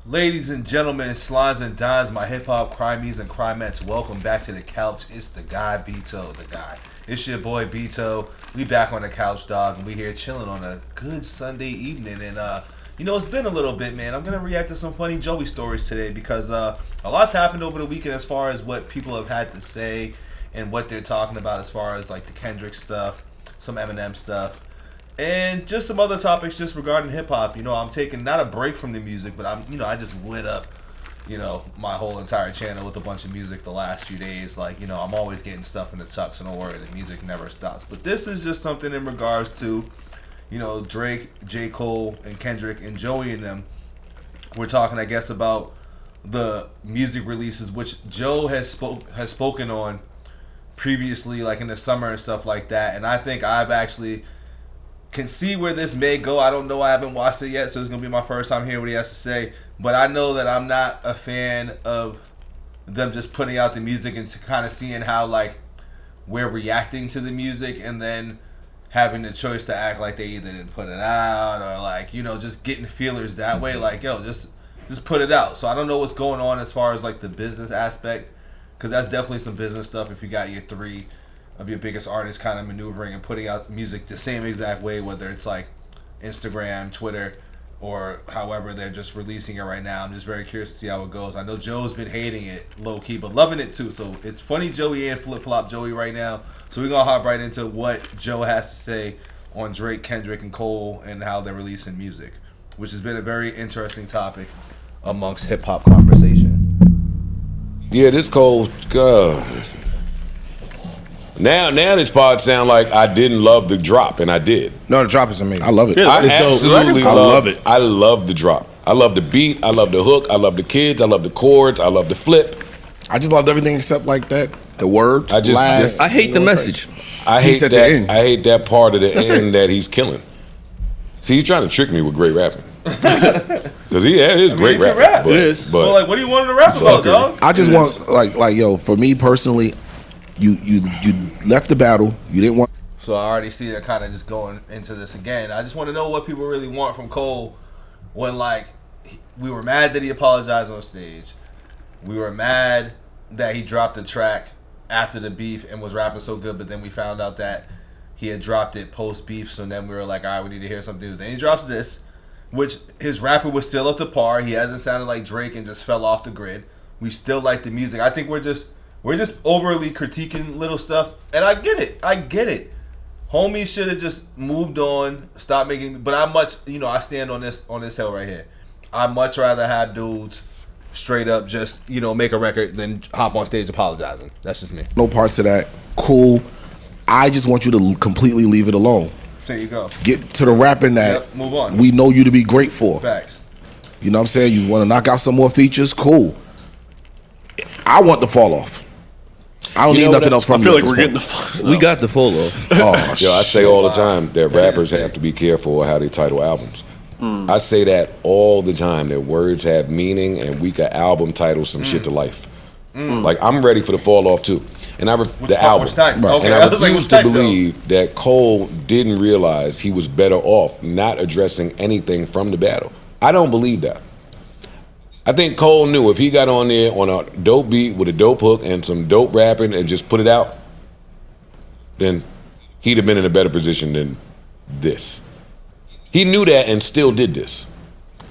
Ladies and gentlemen, slimes and dimes, my hip-hop crimies and crimettes, welcome back to the couch. It's the guy, Bito, the guy. It's your boy, Bito. We back on the couch, dog, and we here chilling on a good Sunday evening. And, it's been a little bit, man. I'm going to react to some funny Joey stories today because a lot's happened over the weekend as far as what people have had to say and what they're talking about as far as, like, the Kendrick stuff, some EMINEM stuff. And just some other topics just regarding hip-hop. I'm taking not a break from the music, but I just lit up, my whole entire channel with a bunch of music the last few days. Like, I'm always getting stuff in the tuck, so don't worry, the music never stops. But this is just something in regards to, Drake, J.Cole, and Kendrick and Joey and them. We're talking, I guess, about the music releases, which Joe has spoken on previously, like in the summer and stuff like that. And I think I've actually can see where this may go. I don't know. I haven't watched it yet, so it's going to be my first time hearing what he has to say. But I know that I'm not a fan of them just putting out the music and kind of seeing how, like, we're reacting to the music and then having the choice to act like they either didn't put it out or, like, just getting feelers that way. Like, yo, just put it out. So I don't know what's going on as far as, like, the business aspect, because that's definitely some business stuff if you got your three of your biggest artists kind of maneuvering and putting out music the same exact way, whether it's like Instagram, Twitter, or however they're just releasing it right now. I'm just very curious to see how it goes. I know Joe's been hating it low-key, but loving it too. So it's funny Joey and flip-flop Joey right now. So we're going to hop right into what Joe has to say on Drake, Kendrick, and Cole and how they're releasing music, which has been a very interesting topic amongst hip-hop conversation. Yeah, this Cole... Now this pod sound like I didn't love the drop, and I did. No, the drop is amazing. I love it. I absolutely love it. I love the drop. I love the beat. I love the hook. I love the kids. I love the chords. I love the flip. I just loved everything except like that. The words. I hate the message. I hate that. I hate that part of the end that he's killing. See, he's trying to trick me with great rapping. Because he is great rapping. Rap. It is. But like, what do you want to rap about, dog? I just want like yo. For me personally. You left the battle. You didn't want. So I already see they're kind of just going into this again. I just want to know what people really want from Cole when, like, we were mad that he apologized on stage. We were mad that he dropped the track after the beef and was rapping so good, but then we found out that he had dropped it post-beef, so then we were like, all right, we need to hear something new. Then he drops this, which his rapper was still up to par. He hasn't sounded like Drake and just fell off the grid. We still like the music. I think we're just overly critiquing little stuff, and I get it. Homie should have just moved on, stopped making. But I stand on this hill right here. I'd much rather have dudes straight up just make a record than hop on stage apologizing. That's just me. No parts of that. Cool. I just want you to completely leave it alone. There you go. Get to the rapping that move on. We know you to be great for. Facts. You know what I'm saying? You want to knock out some more features? Cool. I want the fall off. I don't need nothing else from you. I feel like we're getting the fall. We got the fall off. Yo, I say all the time that rappers have to be careful how they title albums. I say that all the time, that words have meaning and we can album title some shit to life. Like, I'm ready for the fall off too. And the album. Okay. And I refuse to believe that Cole didn't realize he was better off not addressing anything from the battle. I don't believe that. I think Cole knew if he got on there on a dope beat with a dope hook and some dope rapping and just put it out, then he'd have been in a better position than this. He knew that and still did this.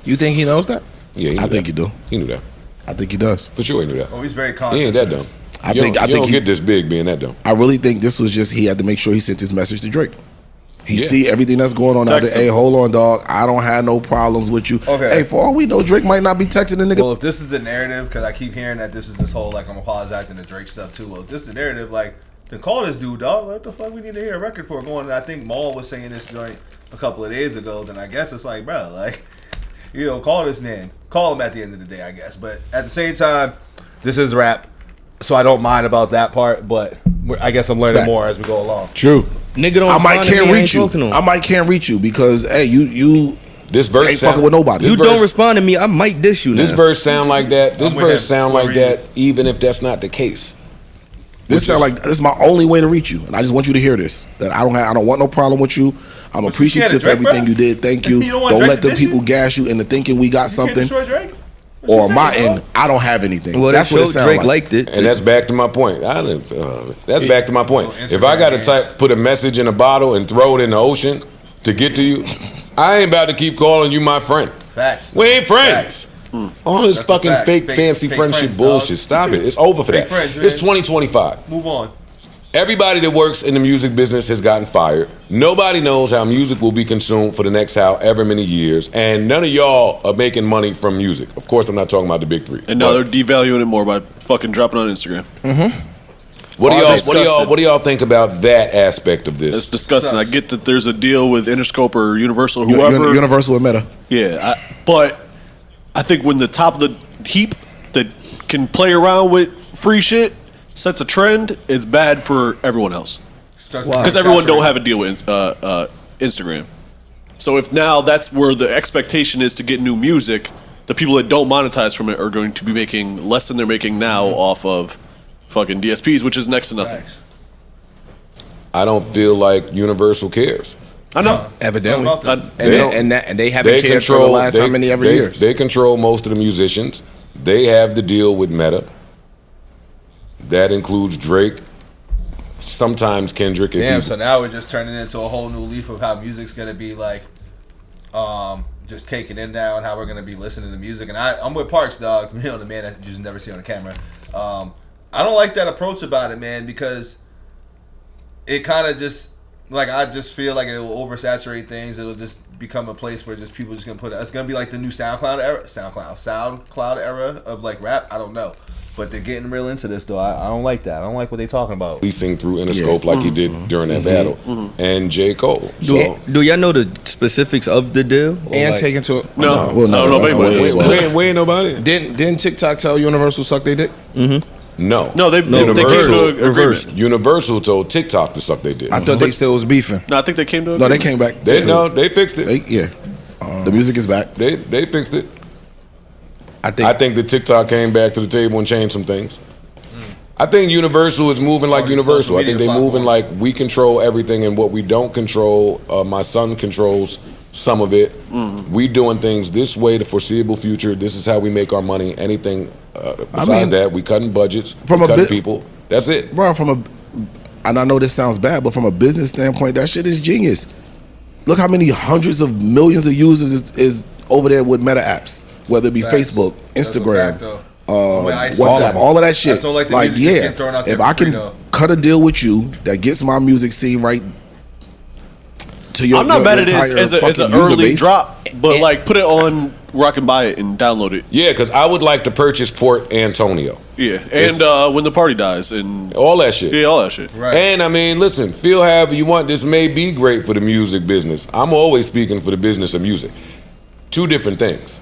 You think he knows that? Yeah, I think he do. He knew that. I think he does. For sure he knew that. Oh, he's very conscious. He ain't that dumb. I think he don't get this big being that dumb. I really think this was just he had to make sure he sent his message to Drake. He see everything that's going on out there. Hey, hold on, dog. I don't have no problems with you. Okay. Hey, for all we know, Drake might not be texting the nigga. Well, if this is the narrative, because I keep hearing that this is this whole, like, I'm apologizing to Drake stuff too. Well, if this is the narrative, like, then call this dude, dog. What the fuck we need to hear a record for going? I think Maul was saying this joint a couple of days ago. Then I guess it's like, bro, like, call this man. Call him at the end of the day, I guess. But at the same time, this is rap, so I don't mind about that part. But I guess I'm learning more as we go along. True. Nigga don't. I might can't reach you. I might can't reach you because hey, you this verse ain't fucking with nobody. You don't respond to me, I might dish you. This verse sound like that. This verse sound like that, even if that's not the case. This sound like this is my only way to reach you, and I just want you to hear this. That I don't want no problem with you. I'm appreciative of everything you did. Thank you. Don't let the people gas you into thinking we got something. or on my end, I don't have anything. Well, that's that what it show sounds Drake like. liked it. And that's back to my point. That's back to my point. If I got to put a message in a bottle and throw it in the ocean to get to you, I ain't about to keep calling you my friend. Facts. We ain't friends. All this That's fucking fake fake fancy friendship friends, bullshit. dog. Stop it. It's over for Fake that. friends, man. It's 2025. Move on. Everybody that works in the music business has gotten fired. Nobody knows how music will be consumed for the next however many years, and none of y'all are making money from music. Of course, I'm not talking about the big three. And now they're devaluing it more by fucking dropping on Instagram. What do y'all think about that aspect of this? It's disgusting. I get that there's a deal with Interscope or Universal, or whoever. Universal and Meta. Yeah, but I think when the top of the heap that can play around with free shit sets a trend, it's bad for everyone else. Because everyone don't have a deal with Instagram. So if now that's where the expectation is to get new music, the people that don't monetize from it are going to be making less than they're making now off of fucking DSPs, which is next to nothing. I don't feel like Universal cares. I know. Evidently. And they haven't cared for the last how many years. They control most of the musicians. They have the deal with Meta. That includes Drake, sometimes Kendrick. Damn, so now we're just turning into a whole new leaf of how music's going to be like, just taken in now and how we're going to be listening to music. And I'm with Parks, dog. You know, the man that you just never see on the camera. I don't like that approach about it, man, because it kind of just, like, I just feel like it will oversaturate things. It'll just become a place where just people just going to put it. It's going to be like the new SoundCloud era of, like, rap. I don't know. But they're getting real into this, though. I don't like that. I don't like what they're talking about. Releasing through Interscope like he did during that battle. And J.Cole. So, Do y'all know the specifics of the deal? And like, take into it. No. We'll never know. we ain't nobody. Didn't TikTok tell Universal suck they dick? No. No, they came to an agreement. Universal told TikTok to suck they dick. I thought they still was beefing. No, I think they came to an No, they agreement. came back. They fixed it. The music is back. They fixed it. I think that TikTok came back to the table and changed some things. I think Universal is moving like Universal. I think they're moving like we control everything, and what we don't control, my son controls some of it. We doing things this way, the foreseeable future. This is how we make our money. Anything besides that, we cutting budgets, we cutting people. That's it. Bro, and I know this sounds bad, but from a business standpoint, that shit is genius. Look how many hundreds of millions of users is over there with Meta apps. Whether it be Facebook, Instagram, WhatsApp, all of that shit. Like, yeah, if I can cut a deal with you that gets my music scene right to your, I'm not mad at it as an early base. drop, but like put it on where I can buy it and download it. Yeah, because I would like to purchase Port Antonio. Yeah, and when the party dies and all that shit. Yeah, all that shit. Right. And I mean, listen, feel however you want. This may be great for the music business. I'm always speaking for the business of music. Two different things.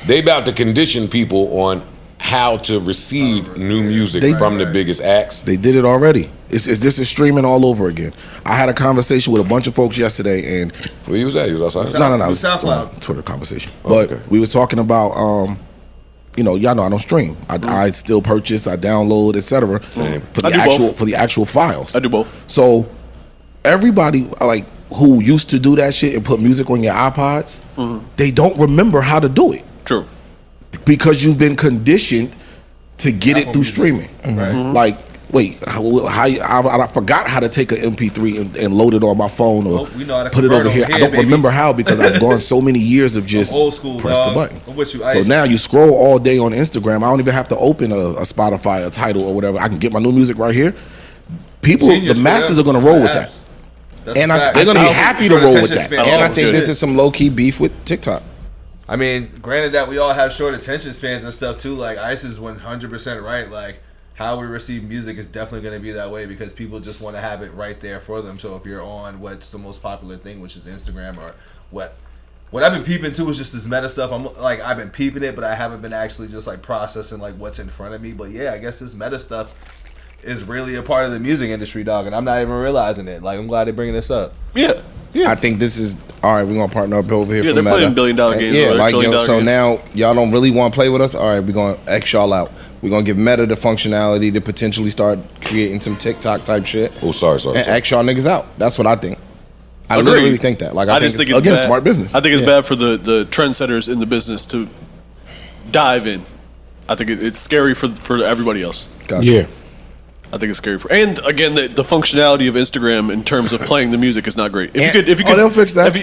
They about to condition people on how to receive new music from the biggest acts. They did it already. This is streaming all over again. I had a conversation with a bunch of folks yesterday, and where you was at? You was outside? No, it was a Twitter conversation. But we was talking about, y'all know I don't stream. I still purchase, I download, etc. For the actual files. I do both. So everybody like who used to do that shit and put music on your iPods, they don't remember how to do it. True. Because you've been conditioned to get it through streaming. Like, wait, I forgot how to take an MP3 and load it on my phone or put it over here. I don't remember how because I've gone so many years of just old school, press the button. So now you scroll all day on Instagram. I don't even have to open a Spotify, a Tidal or whatever. I can get my new music right here. People, the masses are going to roll with that. And they're going to be happy to roll with that. And I think this is some low-key beef with TikTok. I mean, granted that we all have short attention spans and stuff too. Like Ice is 100% right. Like how we receive music is definitely going to be that way because people just want to have it right there for them. So if you're on what's the most popular thing, which is Instagram, or what I've been peeping too is just this meta stuff. I've been peeping it, but I haven't been actually just like processing like what's in front of me. But yeah, I guess this meta stuff is really a part of the music industry, dog, and I'm not even realizing it. Like I'm glad they're bringing this up. Yeah. I think this is all right. We're gonna partner up over here. Yeah, for they're Meta. playing billion-dollar games. Yeah, like so games. Now y'all don't really want to play with us. All right, we're gonna X y'all out. We're gonna give Meta the functionality to potentially start creating some TikTok type shit. Oh, sorry. And X y'all niggas out. That's what I think. I Agreed. literally think that. Like I just think it's again bad. Smart business. I think it's bad for the trendsetters in the business to dive in. I think it's scary for everybody else. Gotcha. Yeah. I think it's scary and again, the functionality of Instagram in terms of playing the music is not great. If you could, they'll fix that.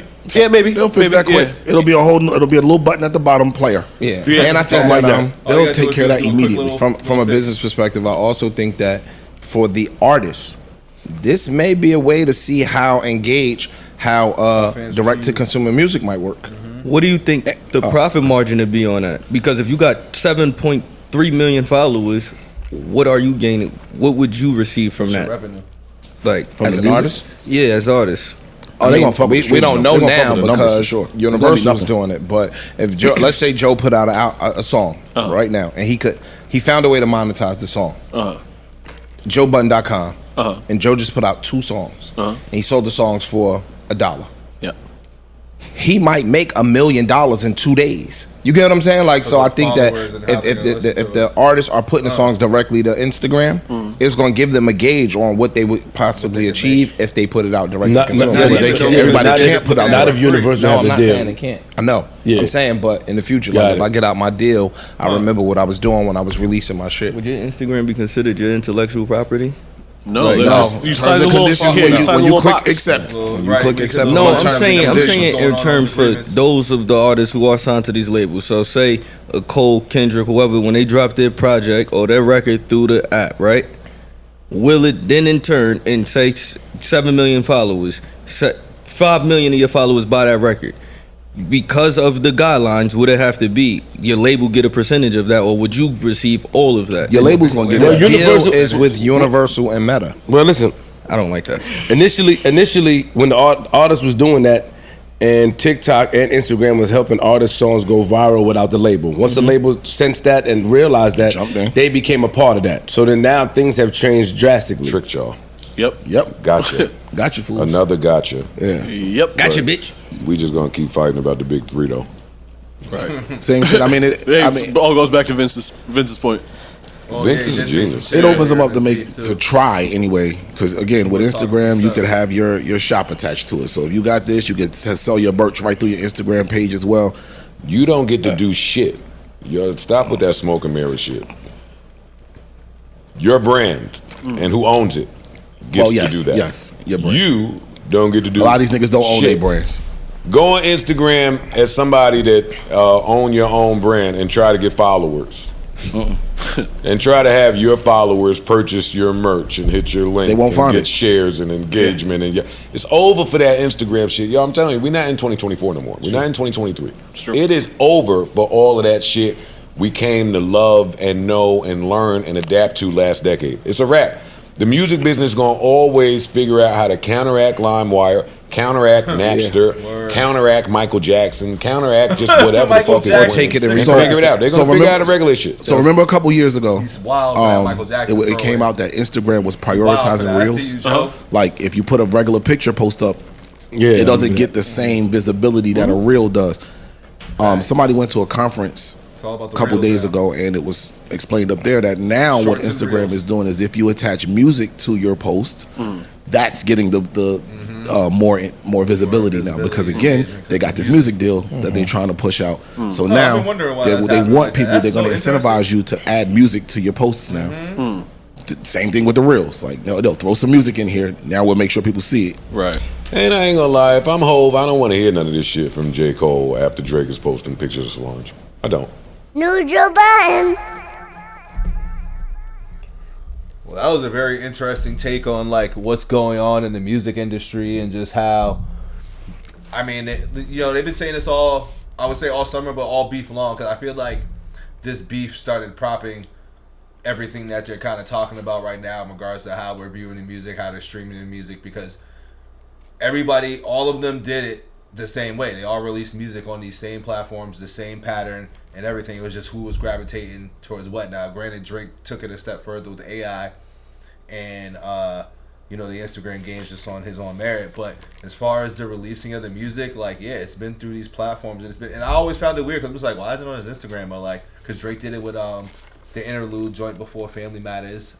Maybe They'll fix that quick. Yeah. It'll be a little button at the bottom, player. Yeah. And I think that they'll take care of that immediately. From a business perspective, I also think that for the artists, this may be a way to see how direct to consumer music might work. What do you think the profit margin would be on that? Because if you got 7.3 million followers, what are you gaining? What would you receive from that? Revenue. Like As an artist? Yeah, as artists. They gonna fuck with we don't know They gonna fuck now with the numbers for because sure. Universal's doing it. But if Joe, let's say Joe put out a song right now, and he found a way to monetize the song. JoeButton.com, and Joe just put out 2 songs, and he sold the songs for $1. Yeah. He might make $1 million in 2 days. You get what I'm saying? Like, so I think that if the artists are putting the songs directly to Instagram, it's going to give them a gauge on what they would possibly achieve if they put it out directly to consumer. Everybody can't put out. Not if Universal have I'm the not deal. saying they can't. I know. Yeah. I'm saying, but in the future, like if I get out my deal, I remember what I was doing when I was releasing my shit. Would your Instagram be considered your intellectual property? No, you sign the conditions when you click accept. When you click accept. No, I'm saying in terms for those of the artists who are signed to these labels. So say Cole, Kendrick, whoever, when they drop their project or their record through the app, right? Will it then in turn, and say 7 million followers, 5 million of your followers buy that record? Because of the guidelines, would it have to be your label get a percentage of that, or would you receive all of that? Your label's gonna get The that. deal is with Universal and Meta. Well, listen. I don't like that. Initially, when the artist was doing that, and TikTok and Instagram was helping artist songs go viral without the label. Once the label sensed that and realized that, they became a part of that. So then now things have changed drastically. Tricked y'all. Yep. Gotcha. Gotcha, fools. Another gotcha. Yeah. Yep. Gotcha, bitch. We just gonna keep fighting about the big 3 though. Right. Same shit. I mean, it all goes back to Vince's point. Vince is a genius. It opens them up to try anyway. Because again, with Instagram, you could have your shop attached to it. So if you got this, you could sell your merch right through your Instagram page as well. You don't get to do shit. Yo, stop with that smoke and mirror shit. Your brand and who owns it gets to do that. Yes, your brand. You don't get to do. A lot of these niggas don't own their brands. Go on Instagram as somebody that own your own brand and try to get followers. And try to have your followers purchase your merch and hit your link. They won't find get it. shares and engagement and it's over for that Instagram shit. Yo, I'm telling you, we're not in 2024 no more. We're not in 2023. It is over for all of that shit we came to love and know and learn and adapt to last decade. It's a wrap. The music business is gonna always figure out how to counteract LimeWire, counteract Napster, counteract Michael Jackson, counteract just whatever the fuck is going on. Take it and figure it out. They're gonna figure out the regular shit. So remember a couple years ago, He's wild, man, Michael Jackson. it came out that Instagram was prioritizing reels. Like if you put a regular picture post up, it doesn't get the same visibility that a reel does. Somebody went to a conference a couple days ago, and it was explained up there that now what Instagram is doing is if you attach music to your post, that's getting the more visibility now, because again they got this music deal that they're trying to push out. So now they want people. They're going to incentivize you to add music to your posts now. Same thing with the reels. Like they'll throw some music in here. Now we'll make sure people see it. Right. And I ain't gonna lie, if I'm Hove, I don't want to hear none of this shit from J.Cole after Drake is posting pictures of Solange. I don't. New Joe Button. Well, that was a very interesting take on like what's going on in the music industry and just how, I mean, they've been saying this all, I would say all summer, but all beef long, because I feel like this beef started propping everything that they're kind of talking about right now in regards to how we're viewing the music, how they're streaming the music, because everybody, all of them did it the same way. They all released music on these same platforms, the same pattern and everything. It was just who was gravitating towards what. Now, granted, Drake took it a step further with AI and the Instagram game's just on his own merit. But as far as the releasing of the music, like, yeah, it's been through these platforms, and I always found it weird because it was like, why is it on his Instagram? Or like, because Drake did it with the interlude joint before Family Matters.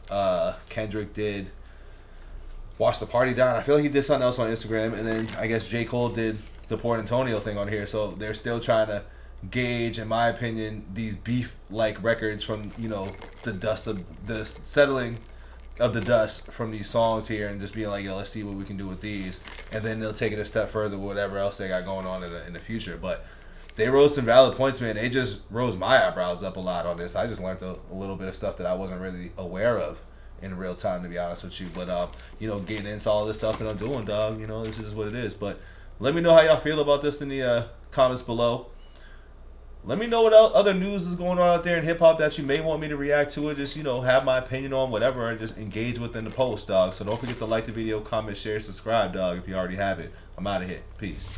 Kendrick did Watch the Party Down. I feel like he did something else on Instagram, and then I guess J. Cole did the Port Antonio thing on here. So they're still trying to gauge, in my opinion, these beef-like records from, you know, the settling of the dust from these songs here, and just being like, yo, let's see what we can do with these, and then they'll take it a step further with whatever else they got going on in the future. But they rose some valid points, man. They just rose my eyebrows up a lot on this. I just learned a little bit of stuff that I wasn't really aware of in real time, to be honest with you. But you know, getting into all this stuff that I'm doing, dog, you know, this is what it is. But let me know how y'all feel about this in the comments below. Let me know what other news is going on out there in hip-hop that you may want me to react to, or just, you know, have my opinion on, whatever, and just engage within the post, dog. So don't forget to like the video, comment, share, subscribe, dog, if you already have it. I'm out of here. Peace.